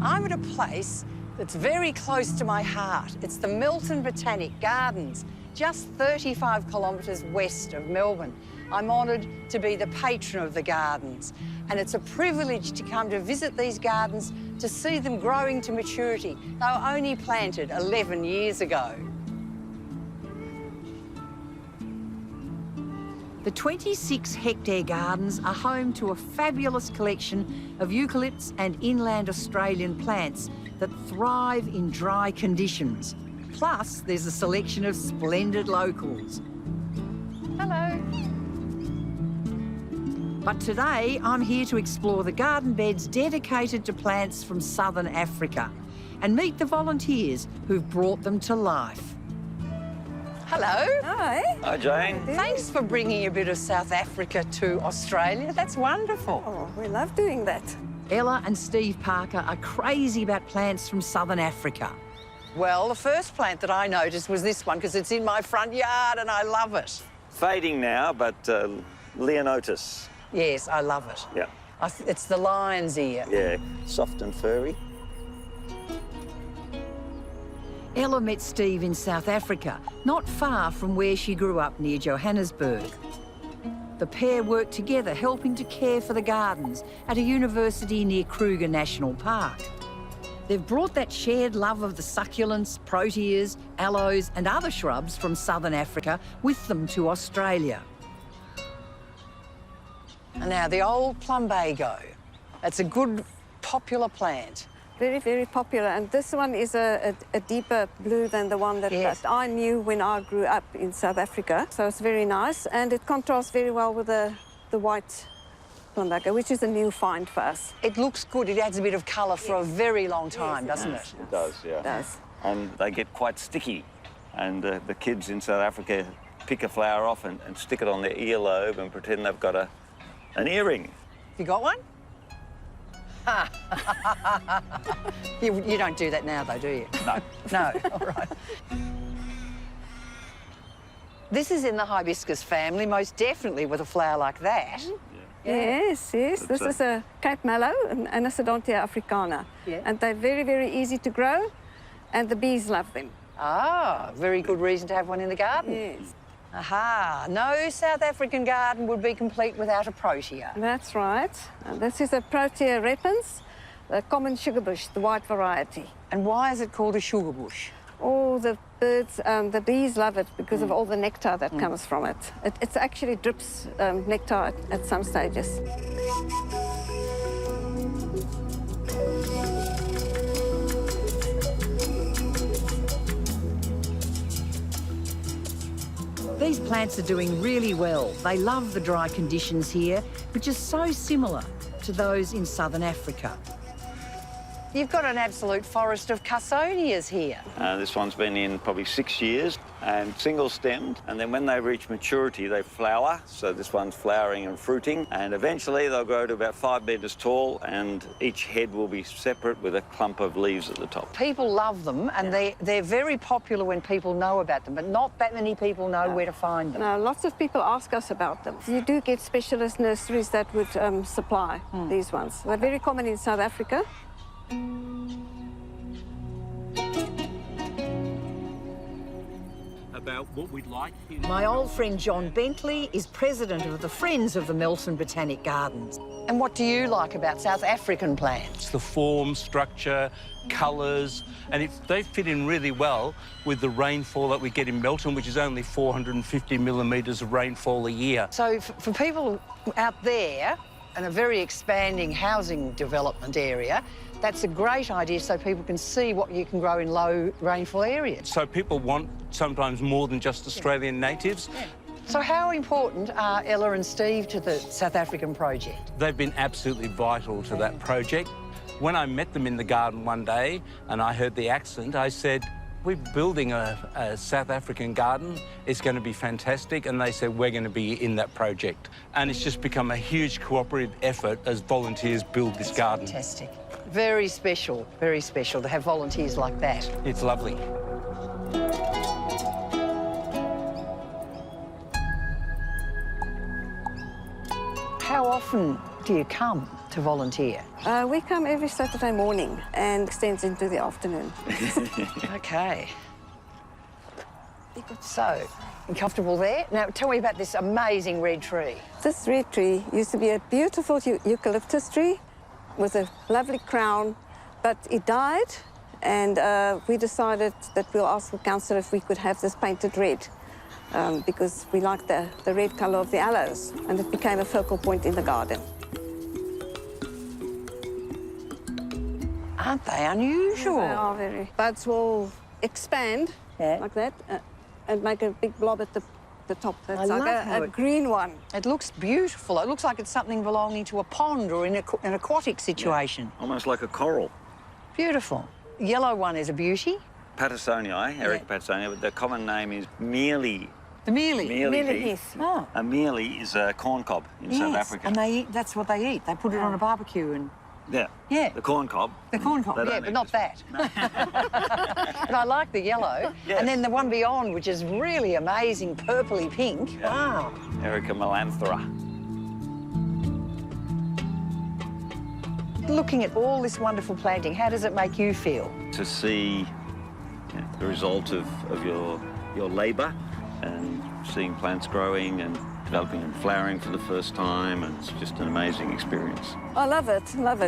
I'm at a place that's very close to my heart. It's the Melton Botanic Gardens, just 35 kilometres west of Melbourne. I'm honoured to be the patron of the gardens, and it's a privilege to come to visit these gardens to see them growing to maturity. They were only planted 11 years ago. The 26-hectare gardens are home to a fabulous collection of eucalypts and inland Australian plants that thrive in dry conditions. Plus, there's a selection of splendid locals. Hello. But today, I'm here to explore the garden beds dedicated to plants from southern Africa and meet the volunteers who've brought them to life. Hello. Hi. Hi, Jane. Thanks for bringing a bit of South Africa to Australia. That's wonderful. Oh, we love doing that. Ella and Steve Parker are crazy about plants from southern Africa. Well, the first plant that I noticed was this one because it's in my front yard and I love it. Fading now, but Leonotis. Yes, I love it. Yeah. It's the lion's ear. Yeah, soft and furry. Ella met Steve in South Africa, not far from where she grew up near Johannesburg. The pair worked together, helping to care for the gardens at a university near Kruger National Park. They've brought that shared love of the succulents, proteas, aloes and other shrubs from southern Africa with them to Australia. And now the old plumbago. That's a good, popular plant. Very, very popular. And this one is a deeper blue than the one that, Yes. that I knew when I grew up in South Africa. So it's very nice, and it contrasts very well with the white plumbago, which is a new find for us. It looks good. It adds a bit of colour for a very long time, Yes, doesn't it? It does, yeah. It does. And they get quite sticky. And the kids in South Africa pick a flower off and stick it on their earlobe and pretend they've got an earring. You got one? You don't do that now, though, do you? No. No, all right. This is in the hibiscus family, most definitely with a flower like that. Yes, yes. This is a Cape Mallow, an Anisodontia africana. Yeah. And they're very, very easy to grow, and the bees love them. Ah, very good reason to have one in the garden. Yes. Aha, no South African garden would be complete without a protea. That's right. And this is a Protea repens, the common sugar bush, the white variety. And why is it called a sugar bush? Oh, the birds, the bees love it because of all the nectar that comes from it. It actually drips nectar at some stages. These plants are doing really well. They love the dry conditions here, which is so similar to those in southern Africa. You've got an absolute forest of carsonias here. This one's been in probably 6 years and single-stemmed. And then when they reach maturity, they flower. So this one's flowering and fruiting. And eventually they'll grow to about 5 metres tall, and each head will be separate with a clump of leaves at the top. People love them, and they're very popular when people know about them, but not that many people know where to find them. Now, lots of people ask us about them. You do get specialist nurseries that would supply these ones. They're very common in South Africa. About what we'd like here. My old friend John Bentley is president of the Friends of the Melton Botanic Gardens. And what do you like about South African plants? The form, structure, colours, and they fit in really well with the rainfall that we get in Melton, which is only 450 millimetres of rainfall a year. So for people out there in a very expanding housing development area, that's a great idea so people can see what you can grow in low rainfall areas. So people want sometimes more than just Australian natives. Yeah. So how important are Ella and Steve to the South African project? They've been absolutely vital to that project. When I met them in the garden one day and I heard the accent, I said, we're building a South African garden. It's going to be fantastic. And they said, we're going to be in that project. And it's just become a huge cooperative effort as volunteers build this garden. Fantastic. Very special to have volunteers like that. It's lovely. How often do you come to volunteer? We come every Saturday morning and extends into the afternoon. OK. So, you comfortable there? Now, tell me about this amazing red tree. This red tree used to be a beautiful eucalyptus tree with a lovely crown, but it died, and we decided that we'll ask the council if we could have this painted red, because we like the red colour of the aloes, and it became a focal point in the garden. Aren't they unusual? They are very. Buds will expand like that and make a big blob at the top. That's I like love how a green one. It looks beautiful. It looks like it's something belonging to a pond or in an aquatic situation. Yeah. Almost like a coral. Beautiful. Yellow one is a beauty. Pattersonii, Erica Pattersonii, but the common name is mealy. The mealy. Mealy heath. Oh. A mealy is a corn cob in South Africa. And they eat, that's what they eat. They put it on a barbecue and... Yeah. The corn cob. The corn cob, They yeah, don't but eat not this that. But I like the yellow. Yes. And then the one beyond, which is really amazing, purpley pink. Yeah. Wow. Erica melanthera. Looking at all this wonderful planting, how does it make you feel? To see the result of your labour and seeing plants growing and developing and flowering for the first time, and it's just an amazing experience. I love it,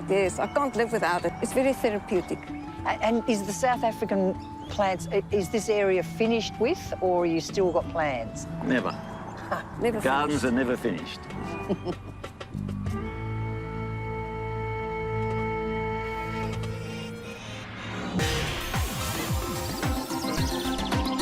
yes. I can't live without it. It's very therapeutic. And is the South African plants, is this area finished with, or you still got plans? Never. Never Gardens finished. are never finished.